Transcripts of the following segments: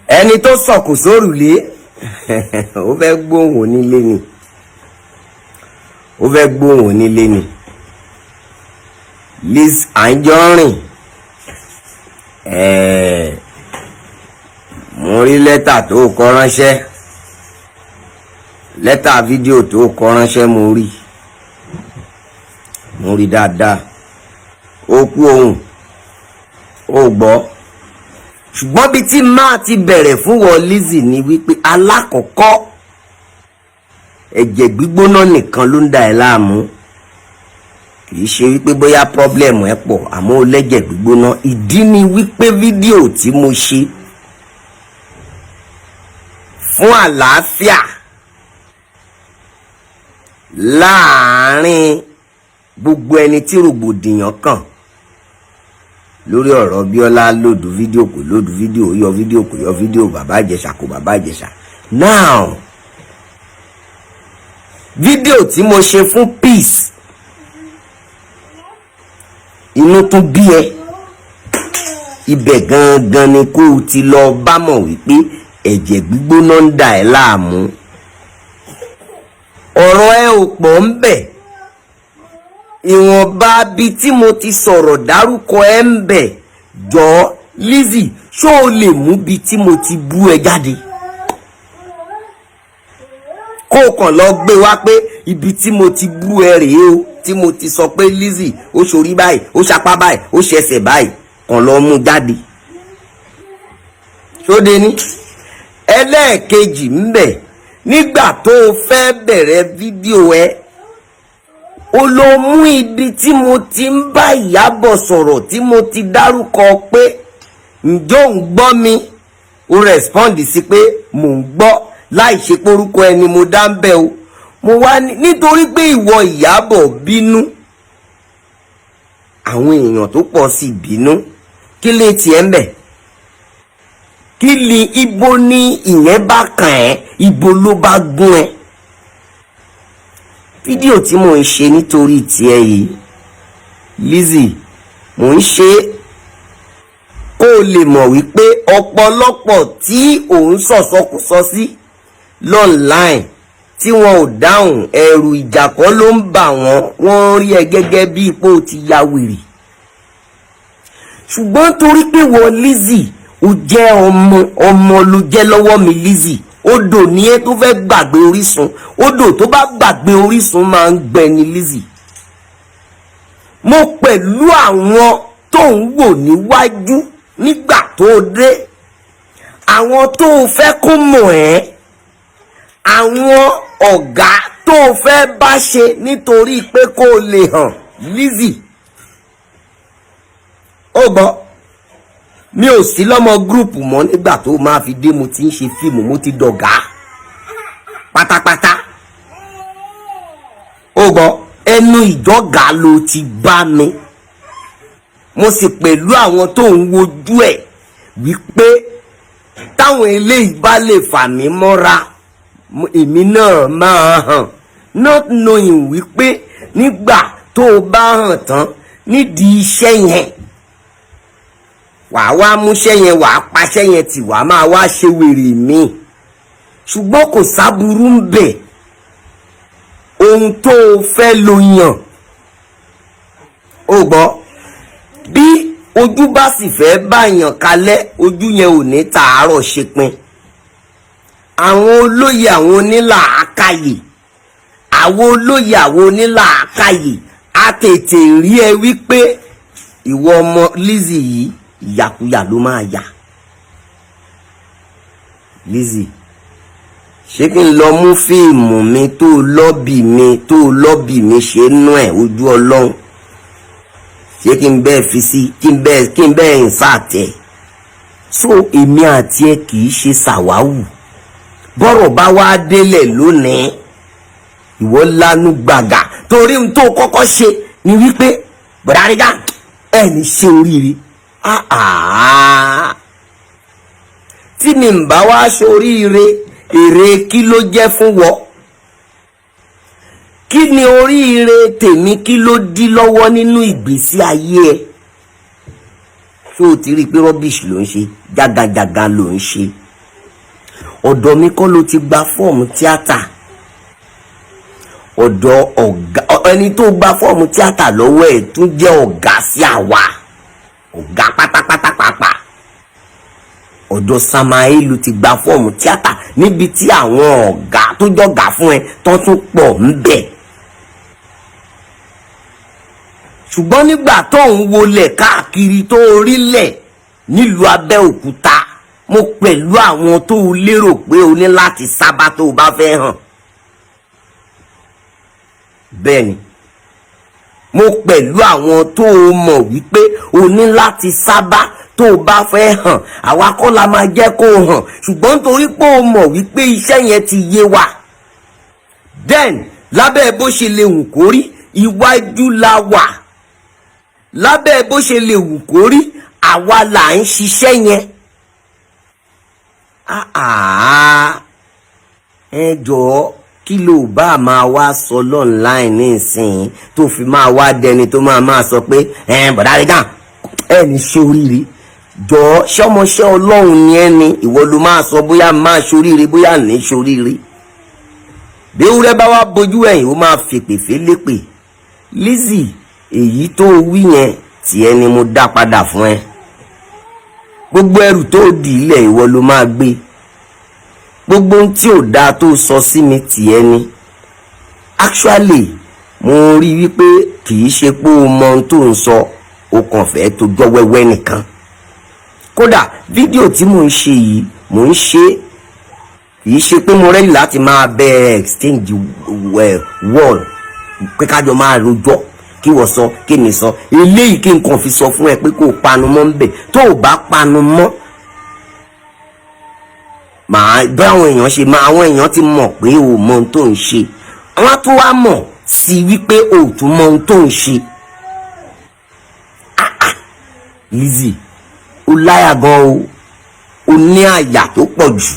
ẹni tó sọ̀kò sórùlé ó fẹ́ gbóhùn onílé ni ó fẹ́ gbóhùn onílé ni Lizzy Anjorin mo rí lẹ́tà tó kọ ránṣẹ́ lẹ́tà fídíò tó kọ ránṣẹ́ mo rí dáadáa ó kú ohun ó gbọ́ ṣùgbọ́n bí tí máa ti bẹ̀rẹ̀ fún wọ Lizzy ni wípé alákọ̀ọ́kọ́ ẹ̀jẹ̀ gbígbóná nìkan ló ń da ẹ̀ láàmú kìí ṣe wípé bóyá problem ẹ̀ pọ̀ àmọ́ ó lẹ́jẹ̀ gbígbóná ìdí ni wípé fídíò tí mo ṣe fún àlàáfíà láàárín gbogbo ẹni tí rògbòdìyàn kàn lórí ọ̀rọ̀ Bíọ́lá lòdù fídíò kò lòdù fídíò yọ fídíò kò yọ fídíò bàbá Ìjẹ̀ṣà kò bàbá Ìjẹ̀ṣà. Now fídíò tí mo ṣe fún peace inú tún bí ẹ ibẹ̀ gangan ni kó o ti lọ bá mọ̀ wípé ẹ̀jẹ̀ gbígbóná ń dà ẹ́ láàmú ọ̀rọ̀ ẹ ò pọ̀ ń bẹ̀ ìwọ̀nba bí tí mo ti sọ̀rọ̀ dárúkọ ẹ ń bẹ̀ jọ Lizzy ṣó o lè mú bí tí mo ti bú ẹ jáde kó o kàn lọ gbé wá pé ibi tí mo ti bú ẹ rèé o tí mo ti sọ pé Lizzy ó ṣorí báyìí ó ṣapá báyìí ó ṣẹsẹ̀ báyìí kàn lọ mú jáde ṣóde ní ẹlẹ́ẹ̀kejì ń bẹ̀ nígbà tó o fẹ́ bẹ̀rẹ̀ fídíò ẹ ó lọ mú ibi tí mo ti ń bá Ìyábọ̀ sọ̀rọ̀ tí mo ti dárúkọ pé ǹjọ́ ń gbọ́ mi ó respond sí pé mò ń gbọ́ láì ṣe porúkọ ẹni mo dá ń bẹ̀ o mo wá nítorí pé ìwọ Ìyábọ̀ bínú àwọn èèyàn tó pọ̀ sí bínú kí lè tiẹ̀ ń bẹ̀ kí ni ibo ni ìyẹn bá kàn ẹ́ ibo ló bá gún ẹ fídíò tí mò ń ṣe nítorí tiẹ̀ yìí Lizzy mò ń ṣe kó o lè mọ̀ wípé ọ̀pọ̀lọpọ̀ tí òun sọ̀sọ́kùsọ sí lọ́nláìn tí wọn ò dáhùn ẹ̀rù ìjàkọ́ ló ń bà wọ́n rí ẹ gẹ́gẹ́ bí ipò ti ya wèrè ṣùgbọ́n torí pé wọ Lizzy ó jẹ́ ọmọ ló jẹ́ lọ́wọ́ mi Lizzy odò ní ẹ tó fẹ́ gbàgbé orísun odò tó bá gbàgbé orísun máa ń gbẹ ní Lizzy mo pẹ̀lú àwọn tó ń wò níwájú nígbà tó dé àwọn tó fẹ́ kó mọ̀ ẹ́ àwọn ọ̀gá tó fẹ́ bá ṣe nítorí pé kó lè hàn Lizzy ó gbọ́ mi ò sí lọ́mọ gúrùpù mọ́ nígbà tó máa fi dé mo ti ń ṣe fíìmù mo ti dọ̀gá pátápátá ó gbọ́ ẹnu ìjọ́gà ló ti bá mi mo sì pẹ̀lú àwọn tó ń wojú ẹ̀ wípé táwọn eléyìí bá lè fà mí mọ́ra èmi náà máa hàn not knowing wípé nígbà tó o bá hàn tán nídìí iṣẹ́ yẹn wàá wá múṣẹ́ yẹn wàá paṣẹ́ yẹn tí wàá máa wá ṣe wèrè mi ṣùgbọ́n kò sábúrú ń bẹ̀ ohun tó o fẹ́ ló yàn ó gbọ́ bí ojú bá sì fẹ́ báyàn kalẹ̀ ojú yẹn ò ní tàárọ̀ ṣe pin àwọn olóyè àwọn onílàákàyè àwọn olóyè àwọn onílàákàyè á tètè rí ẹ wípé ìwọ ọmọ Lizzy yìí ìyàkuyà ló máa yà Lizzy ṣé kí n lọ mú fíìmù mi tó lọ́bì mi ṣe nú ẹ̀ ojú Ọlọ́run ṣé kí n bẹ́ẹ̀ fi sí kí n bẹ́ẹ̀ ń sàtẹ̀ so èmi àti ẹ kì í ṣe ṣàwáwù bọ́rọ̀ bá wá délẹ̀ lónìí ìwọ lánú gbàgà torí n tó kọ́kọ́ ṣe ni wípé bọ̀dárígá ẹ̀ ní ṣe oríire tí mi ń bá wá ṣoríire èrè kí ló jẹ́ fún wọ kí ni oríire tèmi kí ló dí lọ́wọ́ nínú ìgbésí ayé ẹ ṣó o ti rí i pé rubbish ló ń ṣe, jágajàga ló ń ṣe. Ọ̀dọ̀ mi kọ́ ló ti gba fọ́ọ̀mù tíátà, ọ̀dọ̀ ọ̀gá ẹni tó gba fọ́ọ̀mù tíátà lọ́wọ́ ẹ̀ tún jẹ́ ọ̀gá sí àwa, ọ̀gá pátápátá pàápàá. Ọ̀dọ̀ Samaelu ti gba fọ́ọ̀mù tíátà níbi tí àwọn ọ̀gá tó jọ̀gá fún ẹ tó tún pọ̀ ń bẹ̀. Ṣùgbọ́n nígbà tó ń wọlé káàkiri tó orílẹ̀ nílùú Abẹ́òkúta, mo pẹ̀lú àwọn tó lérò pé o ní láti sábà tó o bá fẹ́ hàn. Bẹ́ẹ̀ni, mo pẹ̀lú àwọn tó mọ̀ wípé o ní láti sábà tó o bá fẹ́ hàn. Àwa kọ́ la máa jẹ́ kó o hàn, ṣùgbọ́n nítorí pé o mọ̀ wípé iṣẹ́ yẹn ti yé wa. Then lábẹ́ bó ṣe lè wù kó rí, iwájú la wà. Lábẹ́ bó ṣe lè wù kó rí, àwa là ń ṣiṣẹ́ yẹn. Ẹ jọ̀ọ́, kí ló bá máa wá sọ online nísìnyí tó fi máa wá dẹni tó máa sọ pé bọ̀dá rẹ̀ gàn ẹni ṣe oríire. Jọ̀ọ́, ṣọmọṣẹ́ Ọlọ́run ni ẹni, ìwọ ló máa sọ bóyá máa ṣoríire bóyá ní ṣoríire. Bí ewúrẹ́ bá wá bojú ẹ̀yìn ó máa fèpè félépè. Lizzy, èyí tó wí yẹn tí ẹni mo dá padà fún ẹ. Gbogbo ẹrù tó dì ilẹ̀ ìwọ ló máa gbé. Gbogbo ohun tí ò dáa tó sọ sí mi tì ẹni. Actually, mo rí wípé kì í ṣe pé o mọ ohun tó ń sọ, o kàn fẹ́ tó jọ wẹ́wẹ́ nìkan. Kódà fídíò tí mò ń ṣe yìí, mò ń ṣe kì í ṣe pé mo rẹ́lì láti máa bẹ exchange wall pé kájọ máa rojọ́, kí wọ́n sọ kí mi sọ. Eléyìí kí n kàn fi sọ fún ẹ pé kó o panu mọ́ ń bẹ̀. Tó o bá panu mọ́, màá bá àwọn èèyàn ṣe máa, àwọn èèyàn ti mọ̀ pé o mọ ohun tó ń ṣe. Wọ́n tún wá mọ̀ sí wípé o tún mọ ohun tó ń ṣe. Lizzy, o láyà gan o ní àyà tó pọ̀ jù.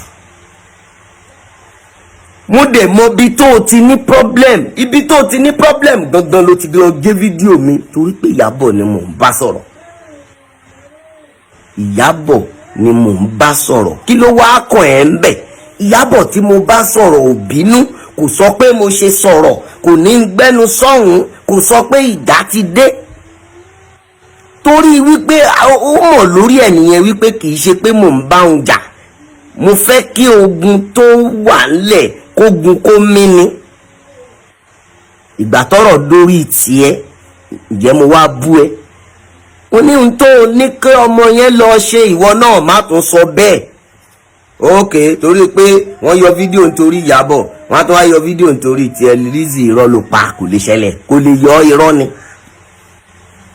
Mo dẹ̀ mọ ibi tó o ti ní problem, ibi tó o ti ní problem gangan ló ti lọ gé fídíò mi, torí pé Ìyábọ̀ ni mò ń bá sọ̀rọ̀. Ìyábọ̀ ni mò ń bá sọ̀rọ̀. Kí ló wá kàn ẹ́ ń bẹ̀? Ìyábọ̀ tí mo bá sọ̀rọ̀ ò bínú, kò sọ pé mo ṣe sọ̀rọ̀, kò ní gbẹ́nu sọ́hùn, kò sọ pé ìjà ti dé. Torí wípé ó mọ̀ lórí ẹ̀ nìyẹn wípé kì í ṣe pé mò ń bá òun jà. Mo fẹ́ kí ogun tó wà ńlẹ̀ kógun kó mí ni. Ìgbà tọ́rọ̀ dórí tiẹ̀, ǹjẹ́ mo wá bú ẹ? Ó ní ohun tó ní kí ọmọ yẹn lọ ṣe, ìwọ náà má tún sọ bẹ́ẹ̀. Okay, torí pé wọ́n yọ fídíò nítorí Ìyábọ̀, wọ́n á tún wá yọ fídíò nítorí tiẹ̀. Lizzy, irọ́ ló pa, kò lè ṣẹlẹ̀, kò lè yọ, irọ́ ni,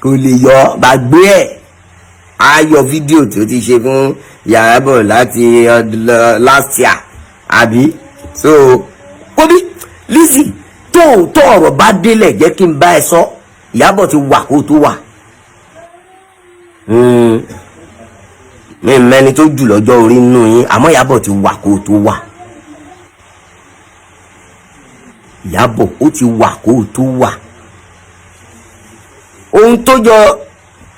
kò lè yọ, gbàgbé ẹ̀. Á yọ fídíò tí ó ti ṣe fún Ìyábọ̀ láti last year, àbí? So kóbí Lizzy, tó ọ̀rọ̀ bá délẹ̀ jẹ́ kí n bá ẹ sọ. Ìyábọ̀ ti wà kó tó wà. Mi mẹ́ni tó jù lọ́jọ́ orí nínú yín, àmọ́ Ìyábọ̀ ti wà kó tó wà. Ìyábọ̀ ó ti wà kó tó wà. Ohun tó jọ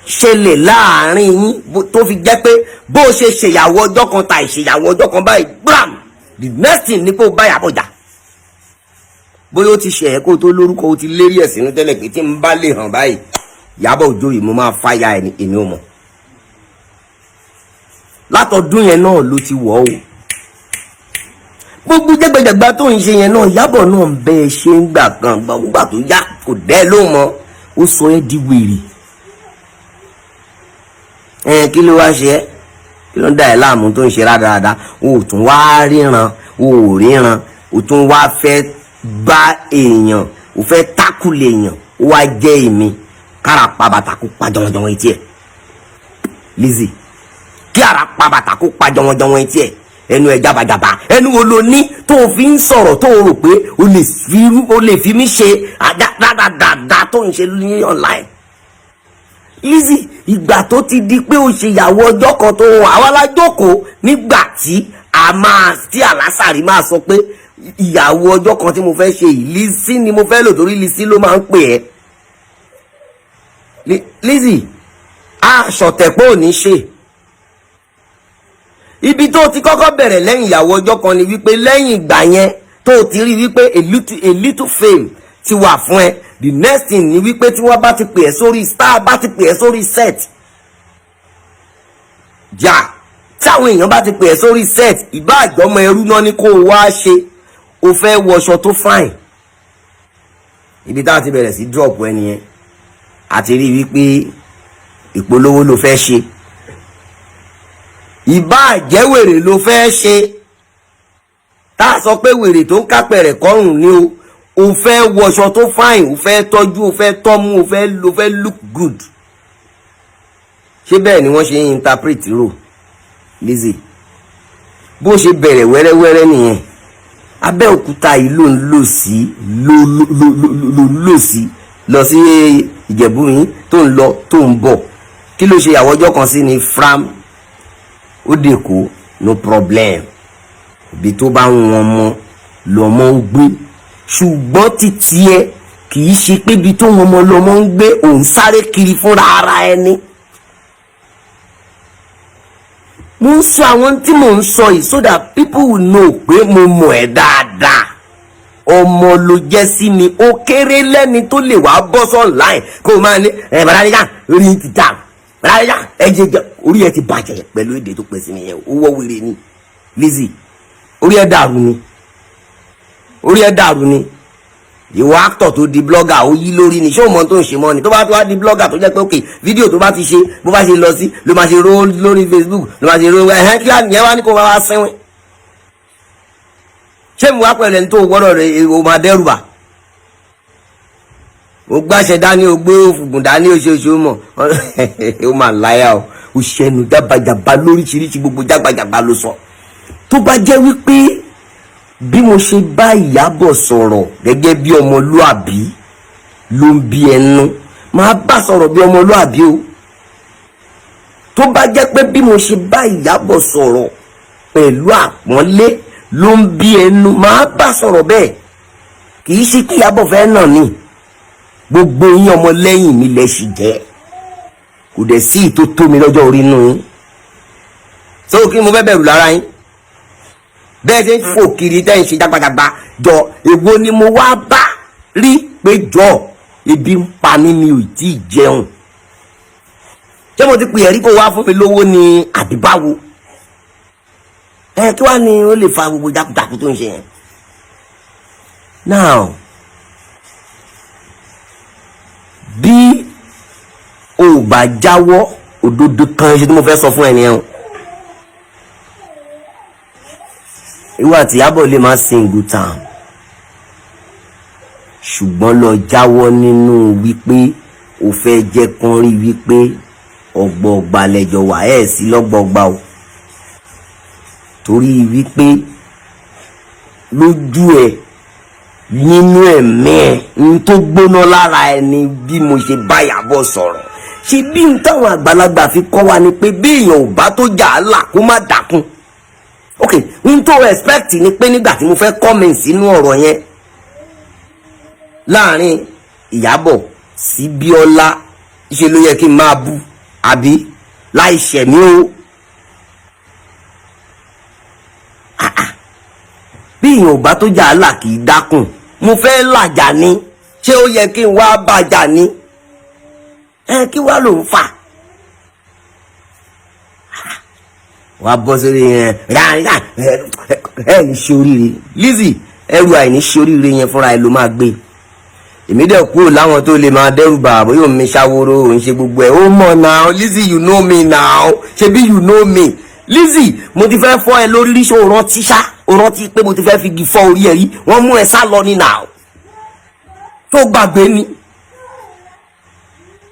ṣẹlẹ̀ láàrin yín tó fi jẹ́ pé bó ṣe ṣèyàwó ọjọ́ kan ta ìṣèyàwó ọjọ́ kan báyìí gbàm, the next thing ni kó bá Ìyábọ̀ jà. Bóyá ó ti ṣe ẹ̀ kó tó lórúkọ, ó ti lérí ẹ̀ sínú tẹ́lẹ̀ pé tí n bá lè hàn báyìí Ìyábọ̀ Òjó yìí mo máa fáyà ẹni, èmi ò mọ̀. Látọdún yẹn náà ló ti wọ̀ o. Gbogbo jẹgbẹjẹgba tó ń ṣe yẹn náà Ìyábọ̀ náà ń bẹ ẹ ṣe ń gbà kan gbà tó yá kò dẹ́ ló mọ, ó sọ ẹ́ di wèrè. Kí ló wá ṣe ẹ́? Kí ló ń dà ẹ́ láàmú tó ń ṣe rádaràda? O ò tún wá ríran, o ò ríran, o tún wá fẹ́ bá èèyàn, o fẹ́ tákùlẹ̀ èèyàn, ó wá jẹ́ èmi. Kára pa bàtà kó pa jọ̀wọ̀jọ̀wọ̀ etí ẹ̀. Lizzy, kí ara pa bàtà kó pa jọ̀wọ̀jọ̀wọ̀ etí ẹ̀. Ẹnu ẹ̀ jabajaba, ẹnu wo lo ní tó fi ń sọ̀rọ̀ tó rò pé o lè fi mí ṣe dáadáa tó ń ṣe ní online. Lizzy, ìgbà tó ti di pé o ṣe ìyàwó ọjọ́ kan tó hàn, àwa la jókòó nígbà tí Alásàrí máa sọ pé ìyàwó ọjọ́ kan tí mo fẹ́ ṣe yìí Lizzy ni mo fẹ́ lò, torí Lizzy ló máa ń pè ẹ́. Lizzy, ṣọ̀tẹ̀ pé ò ní ṣe. Ibi tó ti kọ́kọ́ bẹ̀rẹ̀ lẹ́yìn ìyàwó ọjọ́ kan ni wípé lẹ́yìn ìgbà yẹn tó ti rí wípé a little fame ti wà fún ẹ, the next thing ni wípé tí wọ́n bá ti pè ẹ́ sórí star, bá ti pè ẹ́ sórí set jà, táwọn èèyàn bá ti pè ẹ́ sórí set, ìbá àjọmọ ẹrú náà ni kó o wá ṣe, o fẹ́ wọṣọ tó fine. Ibi tá a ti bẹ̀rẹ̀ sí drop ẹni yẹn àti rí wípé ìpolówó ló fẹ́ ṣe, ìbá àjẹ́ ló fẹ́ ṣe, tá a sọ pé wèrè tó ń kápẹ̀rẹ̀ kọrùn ni o fẹ́ wọṣọ tó fine, o fẹ́ tọ́jú, o fẹ́ tọ́mú, o fẹ́ look good. Ṣé bẹ́ẹ̀ ni wọ́n ṣe ń interpret rò Lizzy? Bó ṣe bẹ̀rẹ̀ wẹ́rẹ́wẹ́rẹ́ nìyẹn. Abẹ́òkúta yìí ló ń lò sí lọ sí Ìjẹ̀bú yín tó ń lọ tó ń bọ̀. Kí ló ṣe ìyàwó ọjọ́ kan sí ni fram ó dèkó, no problem. Ibi tó bá ń wọn mọ lọmọ ń gbé, ṣùgbọ́n títí ẹ kì í ṣe pé ibi tó wọn mọ lọmọ ń gbé òun sáré kiri fúnra ara ẹni. Mo ń sọ àwọn tí mò ń sọ yìí so that people will know pé mo mọ̀ ẹ́ dáadáa. Ọmọ ló jẹ́ sí mi, ó kéré lẹ́ni tó lè wá bọ́ online kó o máa ní bàdá níjà orí ti dà, bàdá níjà ẹ̀jẹ̀ orí ẹ ti bàjẹ́ pẹ̀lú èdè tó pẹ̀ sí nìyẹn, ó wọ́ wèrè ni Lizzy, orí ẹ dàrú ni, orí ẹ dàrú ni. Ìwọ actor tó di blogger ó yí lórí ni, ṣé o mọ̀ tó ń ṣe mọ́ ni? Tó bá tó wá di blogger tó jẹ́ pé okay fídíò tó bá ti ṣe bó bá ṣe lọ sí ló máa ṣe ró lórí Facebook, ló máa ṣe ró kí àníyàn wá ní kó wá sẹ́wọ̀n. Ṣé mi wá pẹ̀lú ẹni tó gbọ́dọ̀ rẹ̀ o máa dẹ́rùbà? O gbàṣẹ dání, o gbé òfùgùn dání, oṣooṣù mọ̀ ó máa láyà o ṣẹnu jábàjàbá lóríṣiríṣi, gbogbo jágbàjàbá ló sọ. Tó bá jẹ́ wípé bí mo ṣe bá Ìyábọ̀ sọ̀rọ̀ gẹ́gẹ́ bí ọmọlúàbí ló ń bí ẹnu, máa bá sọ̀rọ̀ bí ọmọlúàbí o. Tó bá jẹ́ pé bí mo ṣe bá Ìyábọ̀ sọ̀rọ̀ pẹ̀lú àpọ́nlé ló ń bí ẹnu, máa bá sọ̀rọ̀ bẹ́ẹ̀. Kì í ṣe kí Ìyábọ̀ fẹ́ nà ní. Gbogbo yín ọmọ lẹ́yìn mi lẹ ṣì jẹ́, kò dẹ̀ sí ìtó tó mi lọ́jọ́ orí inú yín. So kí mo fẹ́ bẹ̀rù lára yín? Bẹ́ẹ̀ ṣe ń fò kiri tẹ́ ń ṣe jágbàjàgbà jọ, èwo ni mo wá bá rí pé jọ ebi ń pa mí, mi ò tí ì jẹun. Ṣé mo ti pè é rí kó wá fún mi lówó ni àbíbáwo? Kí wá ni ó lè fa gbogbo jákujàku tó ń ṣe yẹn? Now bí o bá jáwọ́, òdodo kan ṣe tí mo fẹ́ sọ fún ẹnìyẹn. Ìwà àti Ìyábọ̀ lè máa sing good time, ṣùgbọ́n lọ jáwọ́ nínú wípé o fẹ́ jẹ́ kán rí wípé ọgbọọgba lẹ́jọ́ wà ẹ̀ sí lọ́gbọọgba o. Torí wípé lójú ẹ nínú ẹ̀mí ẹ̀ ń tó gbóná lára ẹni bí mo ṣe bá Ìyábọ̀ sọ̀rọ̀. Ṣé bí n táwọn àgbàlagbà fi kọ́ wa ni pé bí èèyàn ò bá tó jà á là kó má dákun. Ok, n tó respect ni pé nígbà tí mo fẹ́ comment sínú ọ̀rọ̀ yẹn láàrin Ìyábọ̀ sí Bíọ́lá, ṣe ló yẹ kí n máa bú àbí láì ṣẹ̀mí o. Bí èèyàn ò bá tó jà á là kì í dákun. Mo fẹ́ làjà ni, ṣé ó yẹ kí n wá bàjà ni? Kí wá ló ń fà? Wà bọ́ sórí ní ṣe oríire. Lizzy, ẹrù àìní ṣe oríire yẹn fúnra ẹ ló máa gbé. Èmi dẹ̀ kúrò láwọn tó lè máa dẹ́rù bà bóyá omi ṣàwòrò òun ṣe gbogbo ẹ̀. Ó mọ̀ now Lizzy, you know me now, ṣebí you know me. Lizzy, mo ti fẹ́ fọ́ ẹ lórí rí, ṣé o rántí ṣá? O rántí pé mo ti fẹ́ fi igi fọ́ orí ẹ rí? Wọ́n mú ẹ sá lọ ní now. Tó gbàgbé ni?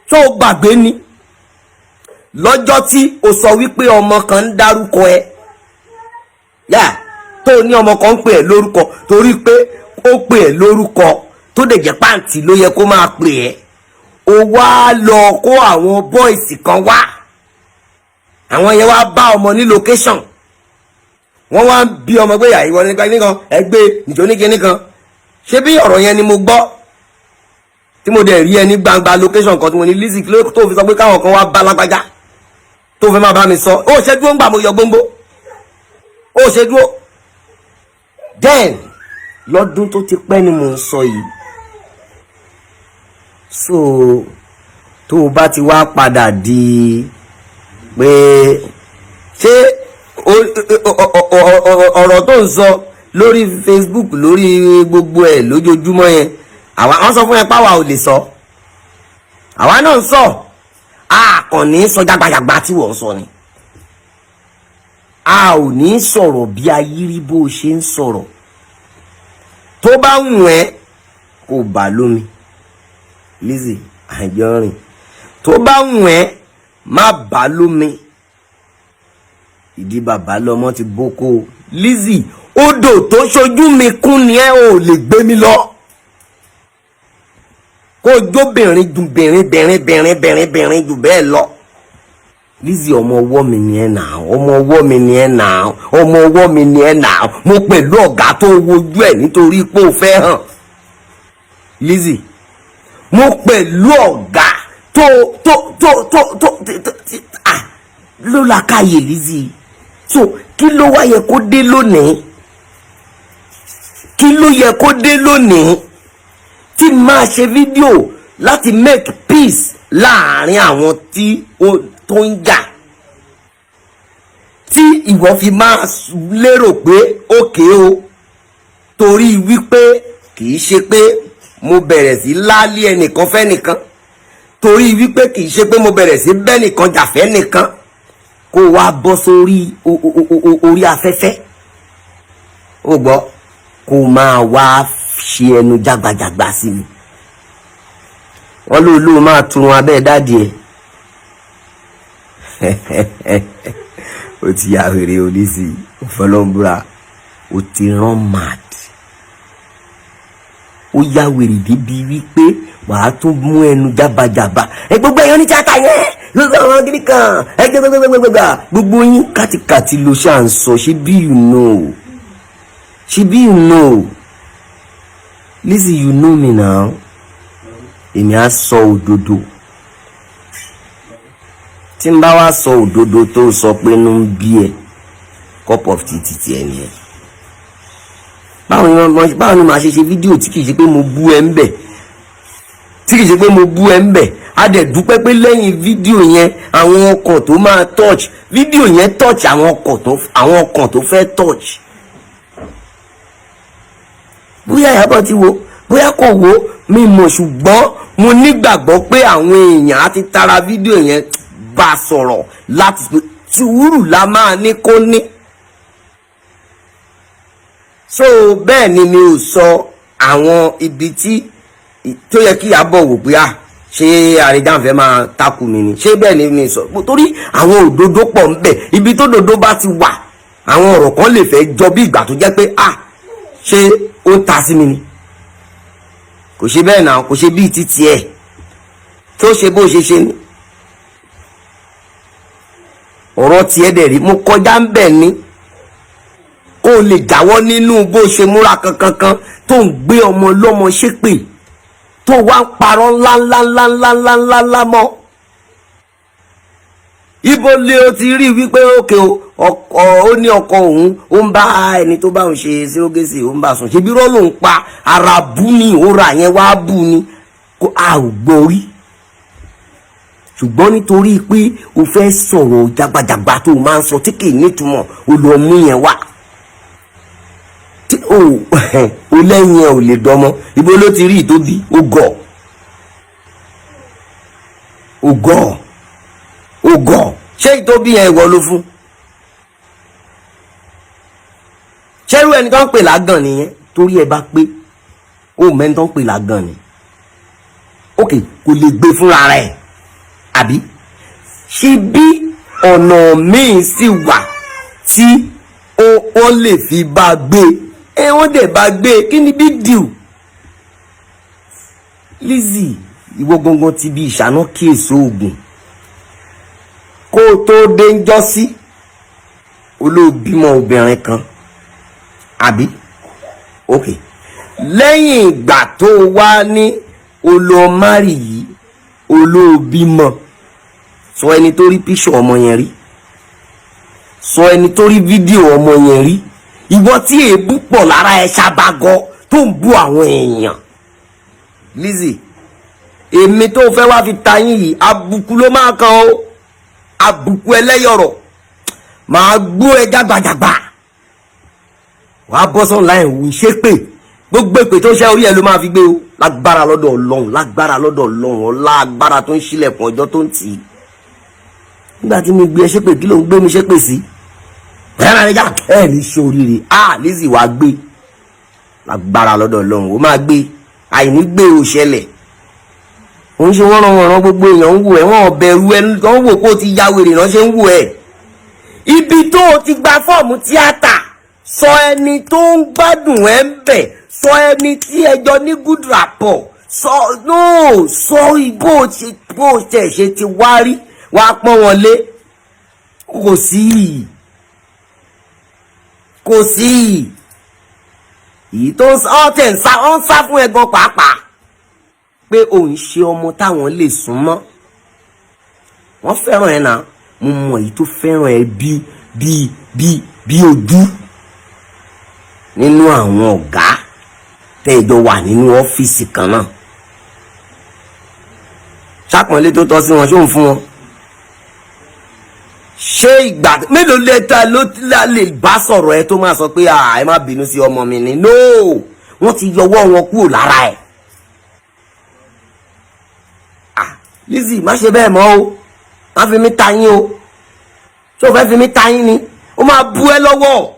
Tó gbàgbé ni? Lọ́jọ́ tí o sọ wípé ọmọ kan ń dárúkọ ẹ, tó ní ọmọ kan ń pè ẹ́ lórúkọ torí pé ó pè ẹ́ lórúkọ tó dẹ̀ jẹ́ pàǹtí ló yẹ kó máa pè ẹ́. O wá lọ kó àwọn bọ́ìsì kan wá, àwọn yẹn wá bá ọmọ ní location, wọ́n wá ń bí ọmọ pé ìwọ nípa kíní kan ẹgbẹ́ nìjọ ní kíní kan. Ṣé bí ọ̀rọ̀ yẹn ni mo gbọ́? tí mo dẹ̀ rí ẹ ní gbangba location kan tí mo ní Lizzy kí ló tó fi sọ pé káwọn kan wá bá lágbájá tó fẹ́ máa bá mi sọ ó ṣe dúró ń gbà mo yọ gbóngbó ó ṣe dúró. Then lọ́dún tó ti pẹ́ ni mo ń sọ yìí, so tó o bá ti wá padà di pé ṣé ọ̀rọ̀ tó ń sọ lórí Facebook lórí gbogbo ẹ̀ lójoojúmọ́ yẹn àwọn sọ fún ẹ páwa ò lè sọ, àwa náà ń sọ a kàn ní sọ jágbàjàgbà tí wọ́n sọ ni, a ò ní sọ̀rọ̀ bí ayírí bó ṣe ń sọ̀rọ̀. Tó bá wùn ẹ́ kò bá lómi Lizzy Anjorin, tó bá wùn ẹ́ má bá lómi, ìdí bàbá lọmọ ti bókó. Lizzy odò tó ṣojú mi kún ni ẹ ò lè gbé mi lọ kó jóbìnrin ju bìnrin jù bẹ́ẹ̀ lọ. Lizzy ọmọ ọwọ́ mi ni ẹ nà, ọmọ ọwọ́ mi ni ẹ nà, ọmọ ọwọ́ mi ni ẹ nà. Mo pẹ̀lú ọ̀gá tó wojú ẹ̀ nítorí pé ó fẹ́ hàn. Lizzy mo pẹ̀lú ọ̀gá tó ló làkàyè Lizzy. So kí ló wá yẹ kó dé lónìí, kí ló yẹ kó dé lónìí tí máa ṣe fídíò láti make peace láàrin àwọn tí tó ń jà, tí ìwọ fi máa lérò pé òkè o torí wípé kìí ṣe pé mo bẹ̀rẹ̀ sí lálé ẹnìkan fẹ́ nìkan, torí wípé kìí ṣe pé mo bẹ̀rẹ̀ sí bẹ́ nìkan jàfẹ́ nìkan kó wá bọ́ sórí orí afẹ́fẹ́ ó gbọ́ kó máa wá ṣe ẹnu jágbàjàgbà sí mi. Wọ́n ló máa turun abẹ́ dáàdì ẹ̀ ó ti yà wèrè o Lizzy òfọlọ́mbúra ó ti rán mad, ó yà wèrè débi wípé wàá tún mú ẹnu jábàjàbà ẹ gbogbo ẹ̀yàn ní tíátà yẹn gbogbo àwọn gidi kan ẹ gbogbo yín kàtìkàtì ló ṣà ń sọ ṣe bí you know Lizzy you know me now. Èmi á sọ òdodo tí n bá wá sọ òdodo tó sọ pé inú ń bí ẹ cup of tea ti ẹ nìyẹn. Báwo ni màá ṣe fídíò tí kìí ṣe pé mo bú ẹ ń bẹ̀, a dẹ̀ dúpẹ́ pé lẹ́yìn fídíò yẹn àwọn ọkàn tó máa touch fídíò yẹn touch àwọn ọkàn tó fẹ́ touch. Bóyá Ìyábọ̀ ti wo bóyá kò wo mi mọ̀, ṣùgbọ́n mo nígbàgbọ́ pé àwọn èèyàn á ti tara fídíò yẹn bá sọ̀rọ̀ láti pé sùúrù la máa ní kó ní. So bẹ́ẹ̀ ni mi ò sọ àwọn ibi tí tó yẹ kí Ìyábọ̀ wò pé ṣé àríjàǹfẹ́ máa takù mi ni, ṣé bẹ́ẹ̀ ni mi sọ torí àwọn òdodo pọ̀ ń bẹ̀. Ibi tó dodo bá ti wà àwọn ọ̀rọ̀ kan lè fẹ́ jọ bí ìgbà tó jẹ́ pé ṣé ó ń ta sí mi ni, kò ṣe bẹ́ẹ̀ náà, kò ṣe bíi títí ẹ̀ tó ṣe bó ṣe ni. Ọ̀rọ̀ tiẹ̀ dẹ̀ rí mo kọjá ń bẹ̀ ni kó o lè jáwọ́ nínú bó ṣe múra kankan tó ń gbé ọmọ lọ́mọ ṣépè tó wá ń parọ́ ńláńláńláńláńláńlá mọ́. Ibo lè o ti rí wípé òkè ó ní ọkọ òun ó ń bá ẹni tó bá òun ṣe sírógésì ó ń bá sùn, ṣebí rọ́ ló ń pa ara bú ni òra yẹn wá bú ni kó a ò gbọ́ rí. Ṣùgbọ́n nítorí pé o fẹ́ sọ̀rọ̀ jágbàjàgbà tó máa ń sọ tí kì í nítumọ̀ o lọ mú yẹn wá o lẹ́yìn ẹ̀ ò lè dọ́mọ́. Ibo ló ti rí ìtóbi ó gọ̀ ṣé ìtóbi yẹn ìwọ ló fún? ṣẹ́rú ẹni tó ń pè lágàn nìyẹn torí ẹ bá pé ó mẹ́ni tó ń pè lágàn ni ókè kò lè gbé fúnra rẹ̀ àbí ṣe bí ọ̀nà míì sì wà tí wọ́n lè fi bá gbé wọ́n dẹ̀ bá gbé kí ni big deal. Lizzy ìwọ gangan ti bí ìṣáná kíyèsí oògùn kó o tó dé ń jọ́ sí olóòbímọ obìnrin kan àbí ok lẹ́yìn ìgbà tó wá ní olóòmárì yìí olóòbímọ sọ ẹni tó rí píṣọ ọmọ yẹn rí, sọ ẹni tó rí fídíò ọmọ yẹn rí. Ìwọ tí èébú pọ̀ lára ẹ ṣàbàgọ tó ń bú àwọn èèyàn. Lizzy, èmi tó fẹ́ wá fi ta yín yìí àbùkù ló máa kan o, àbùkù ẹlẹ́yọ̀rọ̀. Màá gbó ẹ jágbàjàgbà, wàá bọ́ sọ́nláìn wù ṣépè, gbogbo èpè tó ṣẹ́ orí ẹ ló máa fi gbé o. Lágbára lọ́dọ̀ Ọlọ́run, lágbára lọ́dọ̀ Ọlọ́run, ọlá agbára tó ń ṣílẹ̀kùn ọjọ́ tó ń tì í. Nígbà tí mo gbé ẹ ṣépè, kí ló ń gbé mi ṣépè sí? Ẹ ní ṣe oríire. Lizzy wàá gbé, lágbára lọ́dọ̀ Ọlọ́run ó máa gbé. Àìní gbé ò ṣẹlẹ̀. Ó ń ṣe wọ́n rán gbogbo èèyàn ń wò ẹ́, wọ́n bẹ̀rù ẹ, wọ́n wò kó o ti ya wèrè náà ṣe ń wò ẹ́. Ibi tó o ti gba fọ́ọ̀mù tíátà, sọ ẹni tó ń gbádùn ẹ ń bẹ̀, sọ ẹni tí ẹjọ́ ní good rapport, sọ bó o ṣe ti wá rí, wàá pọ́n wọn lé. Kò sí èyí tó ń sá fún ẹ̀gbọ́n pàápàá pé òun ṣe ọmọ táwọn lè sún mọ́. Wọ́n fẹ́ràn ẹ̀ náà, mo mọ̀ èyí tó fẹ́ràn ẹ̀ bí ojú nínú àwọn ọ̀gá tẹ́jọ wà nínú ọ́fíìsì kan náà. Ṣàpọ̀nlé tó tọ́ sí wọn ṣó ń fún wọn. Ṣé ìgbà mélòó lẹ́ta ló lè bá sọ̀rọ̀ ẹ tó máa sọ pé ẹ má bínú sí ọmọ mi ni? No, wọ́n ti yọwọ́ wọn kúrò lára ẹ̀. Lizzy, má ṣe bẹ́ẹ̀ mọ́ o, má fi mí ta yín o. Ṣé o fẹ́ fi mí ta yín ni? Ó máa bú ẹ lọ́wọ́,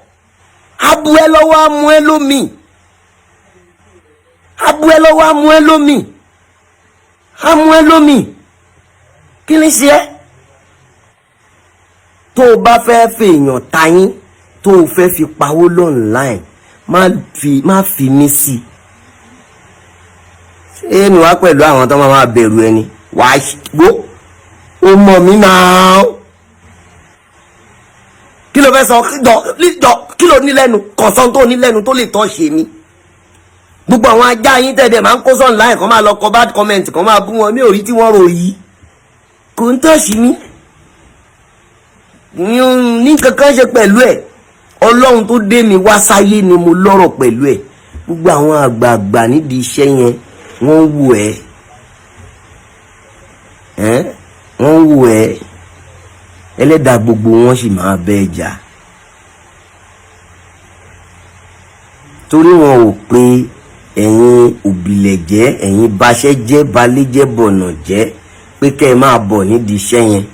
á bú ẹ lọ́wọ́, á mú ẹ lómì, á bú ẹ lọ́wọ́, á mú ẹ lómì, á mú ẹ lómì. Kí ni ṣe ẹ́? Tó o bá fẹ́ fèèyàn ta yín, tó o fẹ́ fi pawó online, má fi mí sí. Ṣé mi wá pẹ̀lú àwọn tó máa bẹ̀rù ẹni? Wàá gbó, o mọ̀ mí náà. Kí ló fẹ́ sọ? Kí ló ní lẹ́nu? Kọ̀sán tó ní lẹ́nu tó lè tọ́ ṣe ni. Gbogbo àwọn ajá yín tẹ̀dẹ̀ máa ń kó sọ́ọ̀nù láì kan máa lọ kọ bad comment kan máa bú wọn ní orí tí wọ́n rò yìí. Kò ń tọ́ṣì mí. Ní kankan ṣe pẹ̀lú ẹ̀. Ọlọ́run tó dé mi wá sáyé ni mo lọ́rọ̀ pẹ̀lú ẹ̀. Gbogbo àwọn àgbààgbà nídìí iṣẹ́ yẹn wọ́n wò ẹ́. Wọ́n wò ẹ́. Ẹlẹ́dàá gbogbo wọn sì máa bẹ́ jà. Torí wọn ò pé ẹ̀yin òbílẹ̀ jẹ́, ẹ̀yin baṣẹ́ jẹ́, balẹ̀ jẹ́, bọ̀nà jẹ́ pé kẹ́ ẹ máa bọ̀ nídìí iṣẹ́ yẹn.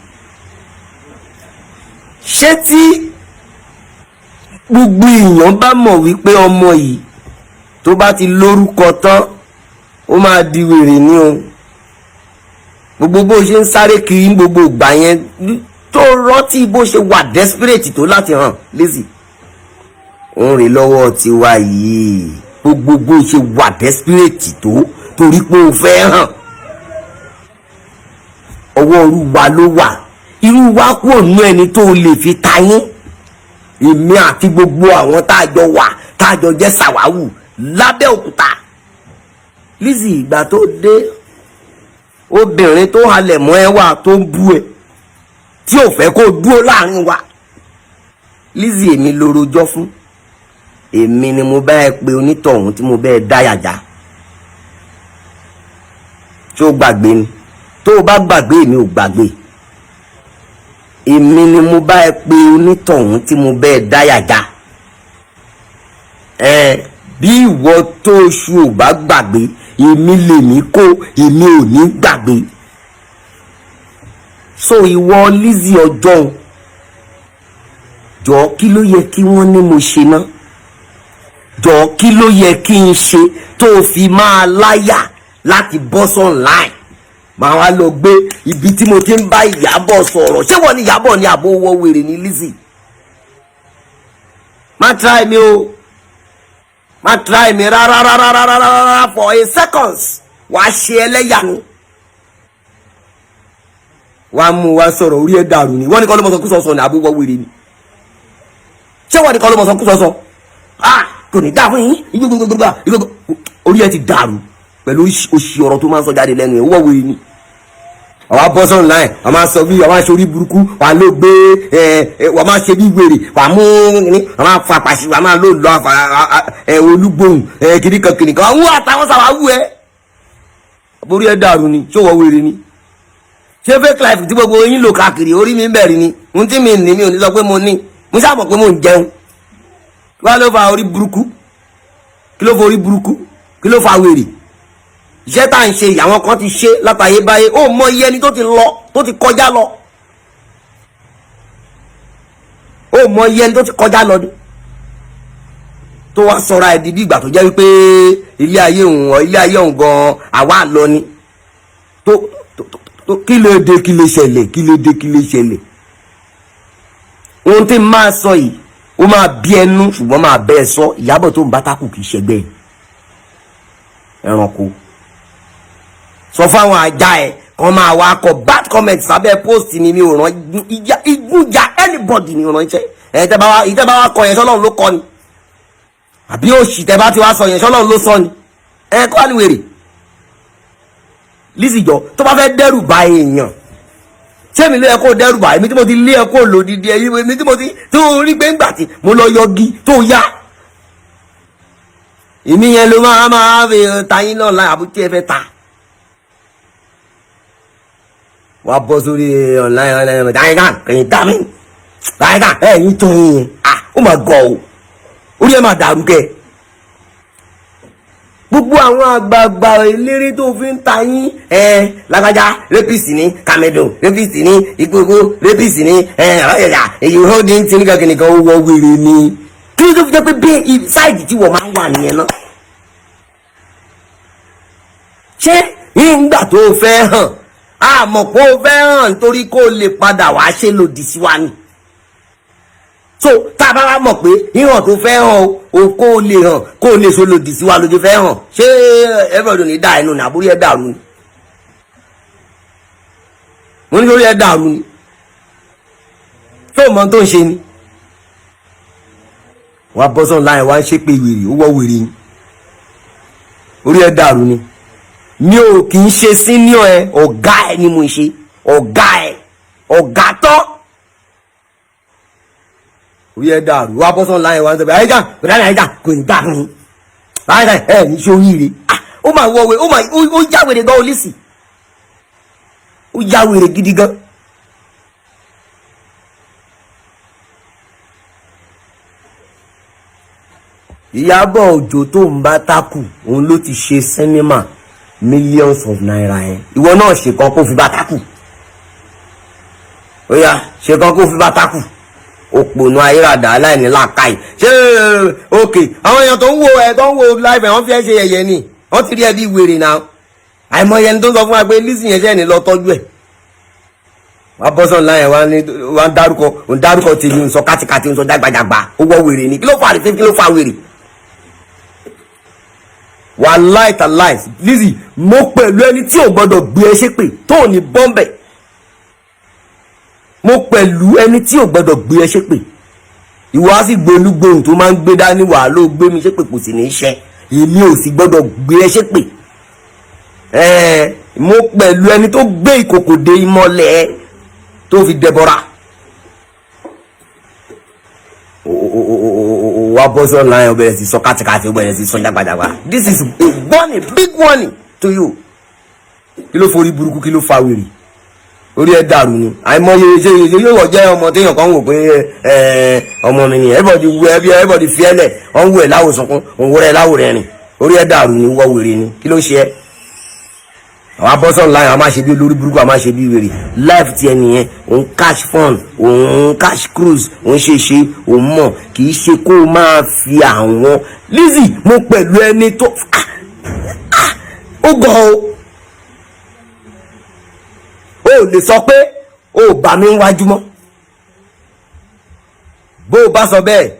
Ṣé tí gbogbo èèyàn bá mọ̀ wípé ọmọ yìí tó bá ti lórúkọ tán ó máa di wèrè ní o? Gbogbo bó ṣe ń sáré kiri ní gbogbo ìgbà yẹn tó rántí bó ṣe wà desperate tó láti hàn Lizzy. Òun rè lọ́wọ́ tiwa yìí, gbogbo bó ṣe wà desperate tó torí pé ó fẹ́ hàn. Ọwọ́ irú wa ló wà, irú wa kúrò nínú ẹni tó lè fi ta yín. Èmi àti gbogbo àwọn tájọ wà, tájọ jẹ́ sàwáwù lábẹ́ òkúta. Lizzy, ìgbà tó dé, obìnrin tó halẹ̀ mọ́ ẹ wà tó ń bú ẹ tí ò fẹ́ kó dúró láàrin wa. Lizzy, èmi ló rojọ́ fún. Èmi ni mo bá ẹ pé onítọ̀hún tí mo bá ẹ dáyàjá. Tí ó gbàgbé ni? Tó o bá gbàgbé, èmi ò gbàgbé. Èmi ni mo bá ẹ pé onítọ̀hún tí mo bá ẹ dáyàjá. Bí ìwọ tó oṣù ò bá gbàgbé, èmi lèmi kó, èmi ò ní gbàgbé. So ìwọ Lizzy ọjọ́ jọ, kí ló yẹ kí wọ́n ní mo ṣe ná? Jọ, kí ló yẹ kí n ṣe tó fi máa láyà láti bọ́ online? Màá wá lọ gbé ibi tí mo ti ń bá Ìyábọ̀ sọ̀rọ̀. Ṣé wọ́n ní Ìyábọ̀ ní àbò wọ́ wèrè ní Lizzy? Má try mi o, má try mi rárá for a seconds. Wàá ṣe ẹlẹ́yà ni. Wàá mú wa sọ̀rọ̀ orí ẹ̀ dàrú ni. Wọ́n ní kọ́ ló mọ̀ sọ kú sọ̀sọ̀ ní àbò wọ́ wèrè ni. Ṣé wọ́n ní kọ́ ló mọ̀ sọ kú sọ̀sọ̀? Kò ní dá fún yín. Orí ẹ̀ ti dàrú. pẹ̀lú òṣì ọ̀rọ̀ tó máa ń sọ jáde lẹ́nu ẹ̀ wọ́n wèrè ni. àwa bọ́ sọ́nù láì wọ́n máa sọ bí wọ́n máa ṣe orí burúkú wà ló gbé wọ́n máa ṣe bí wèrè wà mú ní wọ́n máa fa pàṣẹ wọ́n máa lò lọ olúgbòhùn kìnìkan àwọn àtàwọn sàwáwù ẹ̀ borí ẹ̀ dàrú ni ṣé wọ́n wèrè ni. ṣé fake life tí gbogbo yín lò káàkiri orí mi ń bẹ̀rẹ̀ ni ohun tí mi ní mi ò ní sọ pé mo ní mo sábà pé mo ń jẹun wá ló fa orí burúkú kí ló fa orí burúkú kí ló fa wèrè iṣẹ́ tá à ń ṣe àwọn kan ti ṣe látàyè báyé ó mọ iye ẹni tó ti lọ tó ti kọjá lọ ó mọ iye ẹni tó ti kọjá lọ tó wá sọra ẹ̀ di bí ìgbà tó jẹ́ wípé ilé ayé òun gan àwa lọ ni tó kí ló dé kí ló ṣẹlẹ̀ ohun tí n máa sọ yìí ó máa bí ẹnu ṣùgbọ́n máa bẹ́ ẹ sọ Ìyábọ̀ tó ń bá tákù kì í ṣẹgbẹ́ ẹranko sọ fáwọn ajá ẹ kan máa wá kọ bad comment sábẹ́ post ni mi ò ràn ìgúnjà anybody ni ò ràn iṣẹ́ ìtẹ́ bá wá kọ yẹn sọ́lọ́run ló kọ ni àbí òṣì tẹ́ bá ti wá sọ yẹn sọ́lọ́run ló sọ ni kọ́ àlùwèrè Lizzy jọ tó bá fẹ́ dẹ́rù bá èèyàn ṣé mi lé ẹ kó dẹ́rù bá èmi tí mo ti lé ẹ kó lòdìdí ẹ èmi tí mo ti tó rí pé ńgbà tí mo lọ yọgi tó yá èmi yẹn ló máa fi tayín náà láì àbúté ẹ fẹ́ ta wàá bọ́ sórí online dáìgá kẹyìn dá mi dáìgá ẹ̀yìn tó yín ó mà gọ̀ ọ́ orí ẹ̀ máa dàrú kẹ́ gbogbo àwọn àgbààgbà eléré tó fi ń ta yín lágbájá rẹ́pìsì ní kàmẹ́dùn rẹ́pìsì ní ìgbòho rẹ́pìsì ní ọ̀yẹ̀yà èyí holding tí nìkan ó wọ wèrè ni kí ló tó fi jẹ́ pé bí sáìdì tí wọ́n máa ń wà nìyẹn náà ṣé nígbà tó fẹ́ hàn àmọ́ kó fẹ́ hàn nítorí kó lè padà wá ṣe lòdì sí wa ni so tá a bá wá mọ̀ pé híhàn tó fẹ́ hàn o kó lè hàn kó lè so lòdì sí wa lójú fẹ́ hàn ṣé everybody ní dá ẹnu ní àbúrí ẹ̀ dàrú ni wọ́n ní lórí ẹ̀ dàrú ni tó mọ tó ń ṣe ni wọ́n á bọ́ sọ́n láì wá ń ṣe pé wèrè ó wọ́ wèrè ni orí ẹ̀ dàrú ni mi ò kì í ṣe senior ẹ ọ̀gá ẹ ni mo ṣe ọ̀gá tọ́ orí ẹ dàrú wá bọ́ sọ́n láyé wá ń sọ pé àyíká kò ní dà mí àyíká ẹ ní ṣe oríire ó máa wọ ó jáwèrè gan Lizzy ó jáwèrè gidi gan. Ìyábọ̀ Òjó tó ń bá tákù òun ló ti ṣe sinimá millions of naira yẹn ìwọ náà ṣe kan kó fi bá tákù ó yá ṣe kan kó fi bá tákù òpònú ayérada aláìní làákàyè ṣé òkè àwọn èèyàn tó ń wo live ẹ̀ wọ́n fi ẹ́ ṣe yẹ̀yẹ́ ni wọ́n ti rí ẹ bí wèrè náà àìmọye ẹni tó sọ fún wa pé Lizzy yẹn ṣẹ́ ni lọ tọ́jú ẹ̀ wá bọ́sán láyẹ̀ wá ń dárúkọ tèmi ń sọ kátikàti ń sọ jágbàjàgbà ó wọ́ wèrè ni kí ló fà àrífín kí ló fà wèrè wà láìta láì Lizzy mo pẹ̀lú ẹni tí ò gbọ́dọ̀ gbé ẹ ṣépè tó ò ní bọ́m̀bẹ̀ mo pẹ̀lú ẹni tí ò gbọ́dọ̀ gbé ẹ ṣépè ìwọ á sì gbé olúgbòhùn tó máa ń gbé dání wà ló gbé mi ṣépè kò sì ní í ṣe èmi ò sì gbọ́dọ̀ gbé ẹ ṣépè mo pẹ̀lú ẹni tó gbé ìkòkò dé ìmọ̀lẹ̀ tó fi dẹbọra wá bọ́ sí online ó bẹ̀rẹ̀ sí sọ kátikàti ó bẹ̀rẹ̀ sí sọ jágbàjàgbà this is a warning big warning to you kí ló forí burúkú kí ló fa wèrè orí ẹ dàrú ni àìmọye ṣe yóò wọ jẹ ọmọ téèyàn kan wò pé ọmọ mi ni everybody fi ẹlẹ ọ̀n wò ẹ láwòsàn kún òun wúrẹ láwòrẹ rìn orí ẹ dàrú ni wọ wèrè ni kí ló ṣe ẹ àwọn abọ́sọ̀ ńlá yẹn a máa ṣe bí olórí burúkú a máa ṣe bí wèrè life ti ẹni yẹn òun cash fund òun cash cruise òun ṣe òun mọ̀ kì í ṣe kó o máa fi àwọn Lizzy mo pẹ̀lú ẹni tó ó gọ̀ o lè sọ pé o bá mi ń wájú mọ́ bó o bá sọ bẹ́ẹ̀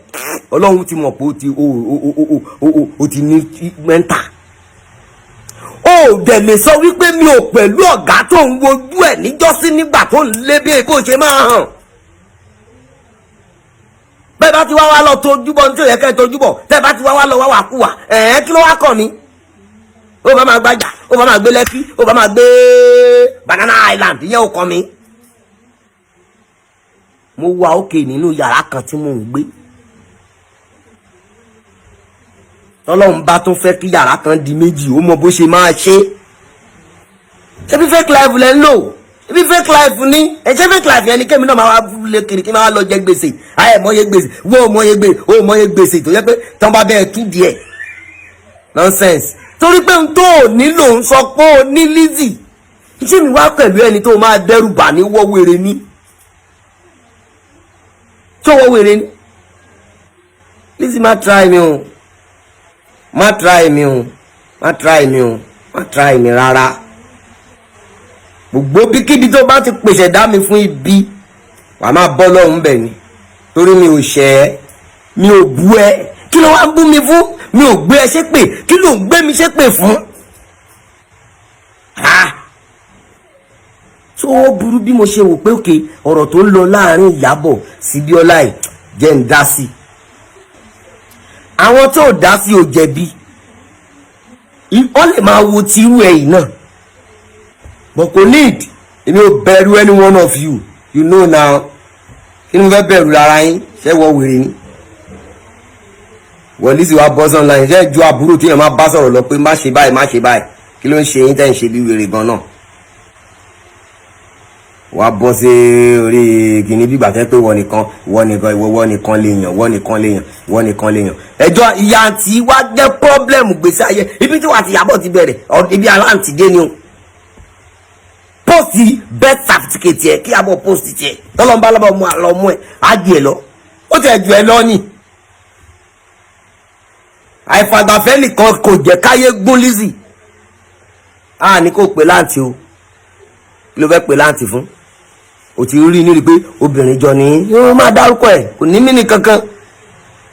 Ọlọ́run ti mọ̀ pé o ti ní mẹ́ńtà ó dẹ̀ lè sọ wípé mi ò pẹ̀lú ọ̀gá tó ń wojú ẹ̀ níjọ́sí nígbà tó ń lé bí bó ṣe máa hàn bẹ́ẹ̀ bá ti wá wá lọ tojúbọ̀ ní tí ò yẹ kẹ́ tojúbọ̀ tẹ́ bá ti wá wá lọ wá wà kú wà kí ló wá kàn mí ó bá máa gbájà, ó bá máa gbé Lẹ́kí, ó bá máa gbé Banana Island, ìyẹn ò kàn mí. Mo wà òkè nínú yàrá kan tí mò ń gbé. Tọ́lọ́run bá tún fẹ́ kí yàrá kan di méjì, ó mọ bó ṣe máa ṣe. Ṣé bí fake life lẹ́ ń lò? Ṣé bí fake life ní? Ṣé fake life yẹn ni kémi náà máa wá lé kiri kí máa lọ jẹ gbèsè? Ayé mọ́yé gbèsè, wo mọ́yé gbèsè, ó mọ́yé gbèsè tó yẹ pé tán bá bẹ́ẹ̀ tú díẹ̀. Nonsense. Torí pé n tó nílò ń sọ pé ó ní Lizzy. Iṣẹ́ mi wá pẹ̀lú ẹni tó máa dẹ́rù bà ní wọ́wèrè ní. Tó wọ́wèrè ní. Lizzy má try mi o. Má try mi o. Má try mi o. Má try mi rárá. Gbogbo bíkíbi tó bá ti pèsè dá mi fún ibi, wà máa bọ́ lọ́hùn bẹ̀ ni. Torí mi ò ṣẹ̀ ẹ́, mi ò bú ẹ. Kí ló wá ń bú mi fún? Mi ò gbé ẹ ṣépè. Kí ló ń gbé mi ṣépè fún? Tó ó burú bí mo ṣe wò pé òkè ọ̀rọ̀ tó ń lọ láàrin Ìyábọ̀ sí Bíọ́lá ẹ̀ jẹ́ ń dá sí. Àwọn tó dá sí ò jẹ̀bi. Ó lè máa wo tirú ẹ̀yìn náà. But kò need. Èmi ò bẹ̀rù any one of you. You know now. Kí ni mo fẹ́ bẹ̀rù lára yín? Ṣé wọ́n wèrè ni? Wọ́n Lizzy wá bọ́ online. Ṣé ju àbúrò tí èèyàn máa bá sọ̀rọ̀ lọ pé má ṣe báyìí, má ṣe báyìí. Kí ló ń ṣe yín tẹ́ ń ṣe bí wèrè gan náà? Wá bọ́ sí orí kìíní bí gbàtẹ́ pé wọ́n nìkan léèyàn. Ẹjọ́ ìyá àǹtí wá jẹ́ pọ́blẹ́mù gbèsè ayé. Ibi tí wà ti Ìyábọ̀ ti bẹ̀rẹ̀. Ibi aláǹtí dé ni o. Post birth certificate ẹ̀ kí Ìyábọ̀ post tiẹ̀. Tọ́lọ́mbà lọ́bọ̀ mú àlọ́ mú ẹ̀ á jù ẹ̀ lọ. Ó tẹ̀ jù ẹ̀ lọ ni. Àìfàgbàfẹ́ nìkan kò jẹ́ káyé gún Lizzy. Ní kò pè láǹtí o. Kí ló fẹ́ pè láǹtí fún? O ti rí ní rí pé obìnrin jọ ní yóò máa dárúkọ ẹ̀ kò ní mí ní kankan.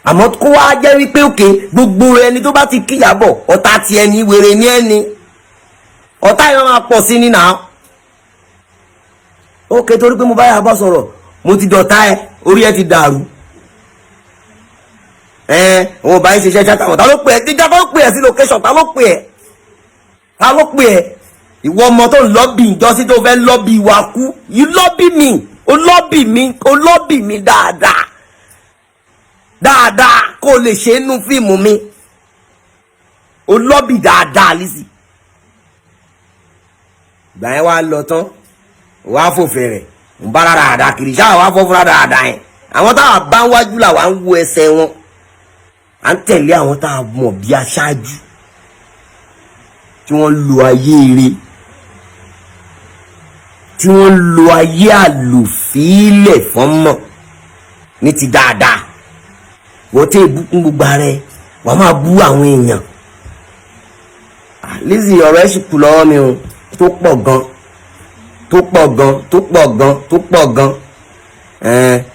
Àmọ́ kó wá jẹ́ wípé òkè gbogbo ẹni tó bá ti kí Ìyábọ̀ ọ̀tá ti ẹni wèrè ní ẹni. Ọ̀tá yẹn máa pọ̀ sí ní nà. Òkè torí pé mo bá Ìyábọ̀ sọ̀rọ̀ mo ti dọ̀tá ẹ orí ẹ ti dàrú. Òun bá yín ṣiṣẹ́ ṣáta ta ló pè ẹ́ díjà bá pè ẹ́ sí location ta ló pè ẹ́? Ta ló pè ẹ́? Ìwọ ọmọ tó lọ́bì ìjọsí tó fẹ́ lọ́bì wa kú. You lọ́bì mi. O lọ́bì mi dáadáa. Dáadáa kó lè ṣe inú fíìmù mi. O lọ́bì dáadáa Lizzy. Ìgbà yẹn wá lọ tán. Wá fòfin rẹ̀. Ń bá rárá àdá kiri. Ṣáà wá fọ́ fúnra dáadáa yẹn. Àwọn táwa bá ń wájú là wá ń wo ẹsẹ̀ wọn. À ń tẹ̀lé àwọn táwa mọ̀ bí aṣáájú. Tí wọ́n lo ayé eré. Tí wọ́n lo ayé àlòfílẹ̀ fọ́nmọ̀ ní ti dáadáa. Wọ́n tẹ́ ìbùkún gbogbo rẹ̀ wọ́n máa bú àwọn èèyàn. Lizzy ọ̀rọ̀ ẹ̀ sì kù lọ́wọ́ mi o tó pọ̀ gan.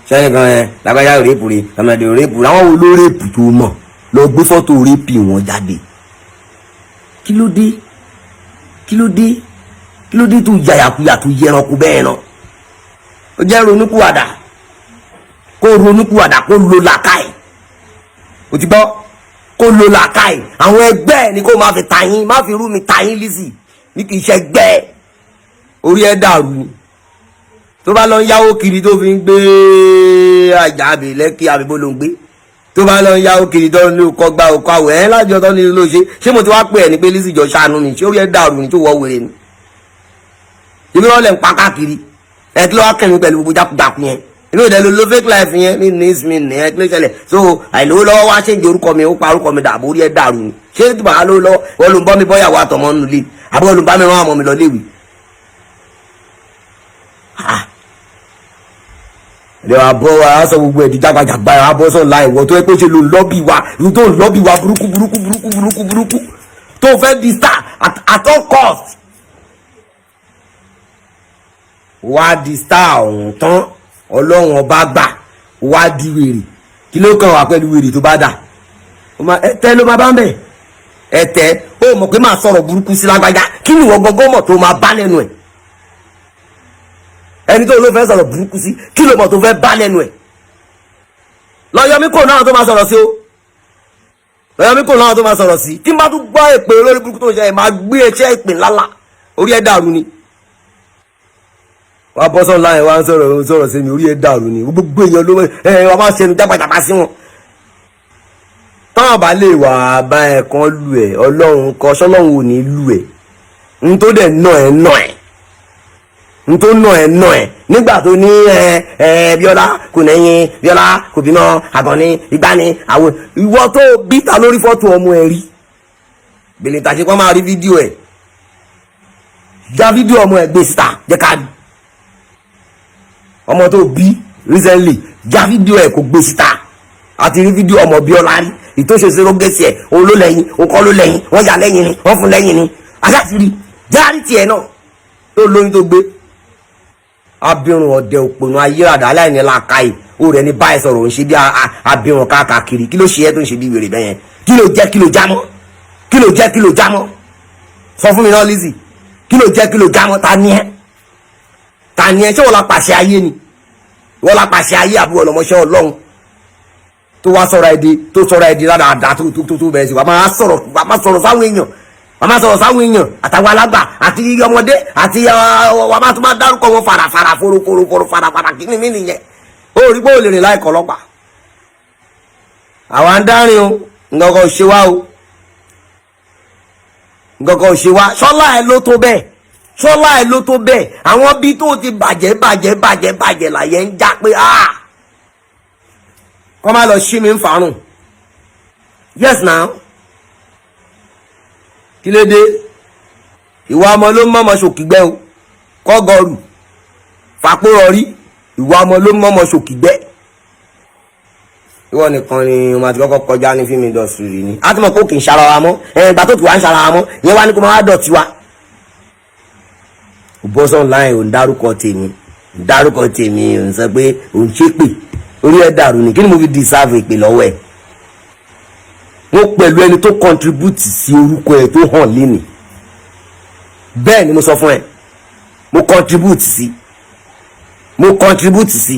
Ṣẹ́yìn gan lágbájá òrèpù rè ọmọdé òrèpù àwọn wo ló rèpù tó mọ̀ lọ gbé fọ́tò òrèpù wọn jáde. Kí ló dé tó yàyàkuyà tó yẹranko bẹ́ẹ̀ náà? Ó jẹ́ ronúkúwàdà kó lo làákàyè. Ó ti gbọ́ kó lo làákàyè. Àwọn ẹgbẹ́ ẹ̀ ni kó máa fi tàyín má fi rú mi tàyín Lizzy ní kì í ṣe gbẹ́ orí ẹ̀ dàrú. Tó bá lọ ń yáwó kiri tó fi ń gbé àjàbè Lẹ́kí àbíbó ló ń gbé. Tó bá lọ ń yáwó kiri tó ní ọkọ̀ gbá ọkọ̀ àwẹ̀ lájọ tó ní ló ṣe mo ti wá pè ẹ́ ní pé Lizzy jọ ṣàánú mi ṣé orí ẹ̀ dàrú ni tó wọ́ wèrè ni. Ibi wọn lè ń pa káàkiri ẹ kí ló wá kẹrin pẹ̀lú gbogbo jákujàku yẹn inú ìdẹ́lu ló fake life yẹn ní nísìmí ní ẹ kí ló ṣẹlẹ̀ so àìlówó lọ́wọ́ wá ṣèǹjẹ orúkọ mi ó pa orúkọ mi dàbò orí ẹ dàrú ni ṣé tí bàbá lówó lọ́wọ́ wọn ló ń bọ́ mi bọ́yàwó àtọmọ́ nù lé àbọ̀ ló ń bá mi rán àmọ́ mi lọ léwu. ẹ̀rọ àbọ̀ wa sọ gbogbo ẹ̀dí jágbàjàgbà ẹ̀ àbọ̀ sọ̀ láì wọ́ tó ẹ pé ṣe ló ń lọ́bì wa burúkú tó fẹ́ di star at all cost. Wá di star ọ̀hún tán ọlọ́run ọba gbà wá di wèrè kí ló kàn wá pẹ̀lú wèrè tó bá dà ẹ̀tẹ́ ló máa bá ń bẹ̀ ẹ̀tẹ́ ó mọ̀ pé máa sọ̀rọ̀ burúkú sí lágbájá kí ni ìwọ gbọ́ngàn mọ̀ tó máa bá lẹ́nu ẹ̀ ẹni tó ló fẹ́ sọ̀rọ̀ burúkú sí kí ló mọ̀ tó fẹ́ bá lẹ́nu ẹ̀ lọ́yọ̀mí kò náà tó máa sọ̀rọ̀ sí o lọ́yọ́ mi kò láwọn tó máa sọ̀rọ̀ sí tí n bá tún gbọ́ èpè olórí burúkú tó ń ṣe ẹ̀ máa gbé ẹṣẹ́ ìpè ńláńlá orí ẹ̀ dàrú ni. wàá bọ́ sọ́nà láyìn wá ń sọ̀rọ̀ sí mi orí ẹ̀ dàrú ni gbogbo èèyàn ló wà máa ṣẹnu jápàjápà sí wọn. táwọn bá lè wà bá ẹ̀ kan lu ẹ̀ ọlọ́run kọ́ sọ́lọ́run ò ní lu ẹ̀ n tó dẹ̀ nà ẹ̀ n tó nà ẹ̀ nígbà tó ní Bíọ́lá kò nẹ́yìn Bíọ́lá kò bímọ àgànní ìgbani àwọn ìwọ tó bí ta lórí fọ́tò ọmọ ẹ̀ rí bèlè tàṣe kọ́ máa rí fídíò ẹ̀ já fídíò ọmọ ẹ̀ gbé síta jẹ́ ká rí ọmọ tó bí recently já fídíò ẹ̀ kò gbé síta àti rí fídíò ọmọ Bíọ́lá rí ìtòṣe sẹ́rọ́gẹ́sì ẹ̀ òun ló lẹ́yìn òun kọ́ ló lẹ́yìn wọ́n yà lẹ́yìn ni wọ́n fún lẹ́yìn ni aṣáṣírí járí tiẹ̀ náà tó lóyún tó gbé abirùn ọ̀dẹ̀ òpònú ayé àdá aláìní làákàyè ó rẹ̀ ní báyìí sọ̀rọ̀ òun ṣe bí abirùn káàkiri kí ló ṣe ẹ́ tó ń ṣe bí wèrè bẹ́yẹn kí ló jẹ́ kí ló jámọ́ kí ló jẹ́ kí ló jámọ́ sọ fún mi náà Lizzy kí ló jẹ́ kí ló jámọ́ ta ni ẹ́ ṣé wọ́n la pàṣẹ ayé ni wọ́n la pàṣẹ ayé àbúrò ọlọmọṣẹ́ Ọlọ́run tó wá sọ̀rọ̀ ẹ̀dí dáadáa tó bẹ̀rẹ̀ sí wàá máa sọ̀rọ̀ sáwọn èèyàn wàá sọ̀rọ̀ sáwọn èèyàn àtàwọn alágbà àti ọmọdé àti wàá máa tún máa dárúkọ wọn farafara foroforo farafara kí ni mí nìyẹn ó rí pé ó lè rìn láìkọ́ ọlọ́pàá àwa ń dárin o nǹkan kan ò ṣe wá o nǹkan kan ò ṣe wá ṣọ́lá ẹ̀ ló tó bẹ́ẹ̀ àwọn bí tó ti bàjẹ́ láyé ń já pé kọ́ máa lọ ṣí mi ń farun yes now kí ló dé ìwà ọmọ ló mọ́mọ́ ṣòkìgbẹ́ o kọ́gọ́rù fàpórọ̀ rí ìwà ọmọ ló mọ́mọ́ ṣòkìgbẹ́ ìwọ nìkan ni ọmọ àti kọ́kọ́ kọjá ní fíìmù industry ni a ti mọ̀ pé ó kì í ṣara wa mọ́ ìgbà tó kì wá ń ṣara wa mọ́ ìyẹn wá ní kó máa dọ̀tí wa. bọ́sọ̀ láì ò ń dárúkọ tèmi ò ń sọ pé ò ń ṣépè orí ẹ̀ dàrú ni kí ni mo fi deserve ìpè lọ́wọ́ ẹ̀ wọ́n pẹ̀lú ẹni tó contribute sí orúkọ ẹ̀ tó hàn lénìí bẹ́ẹ̀ ni mo sọ fún ẹ mo contribute sí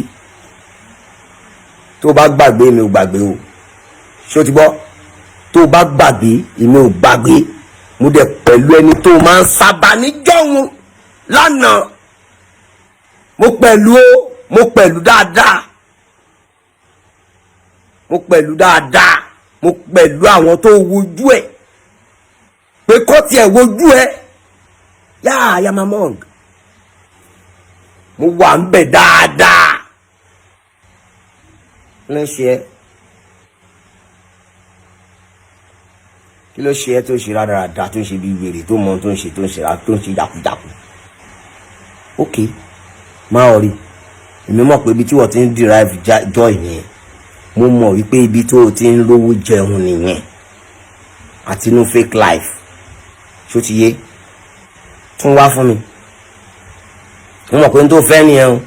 tó bá gbàgbé mi ò gbàgbé o ṣé o ti gbọ́ tó bá gbàgbé èmi ò gbàgbé mo dẹ̀ pẹ̀lú ẹni tó máa ń sábà níjọ́hun lánàá mo pẹ̀lú dáadáa mo pẹ̀lú àwọn tó wojú ẹ̀ pé kọ́ tiẹ̀ wojú ẹ̀ yáà mamong mo wà ń bẹ̀ dáadáa kí ló ṣe ẹ́ tó ṣe rádaràda tó ń ṣe bí wèrè tó mọ tó ń ṣe jákujàku ok máa rí èmi mọ̀ pé ibi tí wọ́n ti ń derive joy yẹn mo mọ̀ wípé ibi tó o ti ń lówó jẹun nìyẹn àti inú fake life ṣó ti yé tún wá fún mi mo mọ̀ pé n tó fẹ́ nìyẹn o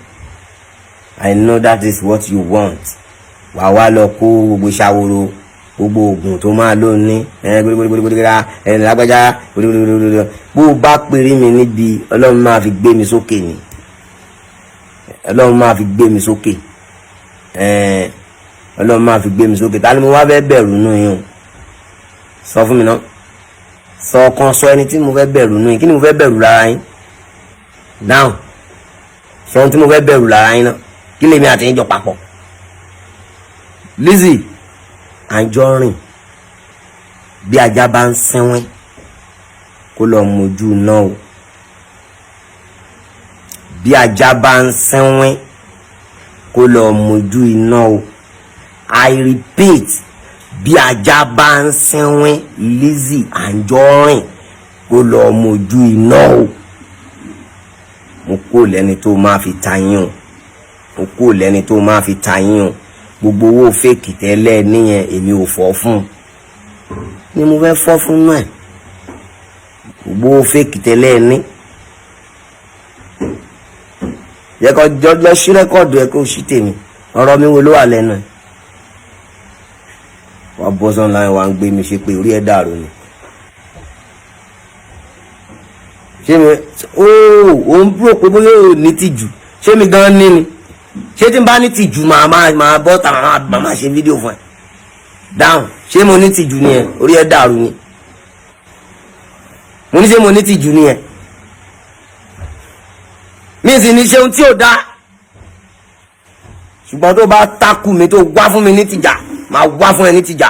I know that is what you want wà wá lọ kó gbogbo ṣàwòrò gbogbo oògùn tó máa lò ní gbogbogbogbogbogbogbò lágbájá gbogbogbogbogbò bó o bá pèrè mi níbi Ọlọ́run máa fi gbé mi sókè ni Ọlọ́run máa fi gbé mi sókè Ọlọ́run máa fi gbé mi sókè ta ni mo wá fẹ́ bẹ̀rù nù yín o sọ fún mi náà sọ kan sọ ẹni tí mo fẹ́ bẹ̀rù nù yín kí ni mo fẹ́ bẹ̀rù lára yín dáhùn sọ ohun tí mo fẹ́ bẹ̀rù lára yín náà kí lèmi àti yín jọ papọ̀ Lizzy Anjorin bí ajá bá ń sẹ́wọ́n kó lọ mojú náà o bí ajá bá ń sẹ́wọ́n kó lọ mojú iná o I repeat bí ajá bá ń sẹ́wọ́n Lizzy Anjorin kó lọ mojú iná o mo kó lẹ́ni tó máa fi ta yín o gbogbo owó fèkì tẹ́lẹ̀ níyẹn èmi ò fọ́ fún ni mo fẹ́ fọ́ fún náà gbogbo owó fèkì tẹ́lẹ̀ ní yẹ kó jọjọ sí rẹ́kọ̀dù ẹ kó sí tèmi ọ̀rọ̀ mi wo ló wà lẹ́nu ẹ̀ wà bọ́ sọ́nà láì wà ń gbé mi ṣe pé orí ẹ̀ dàrú ni ṣé mi ó ń búrò pé bóyá ò ní tìjú ṣé mi gan ní ni ṣé tí n bá ní tìjú màá bọ́ tà màá ṣe fídíò fún ẹ dáhùn ṣé mo ní tìjú ni ẹ orí ẹ dàrú ni mo ní ṣé mo ní tìjú ni ẹ mi sì ní ṣe ohun tí ò dáa ṣùgbọ́n tó bá takú mi tó wá fún mi ní tìjà máa wá fún ẹ ní tìjà.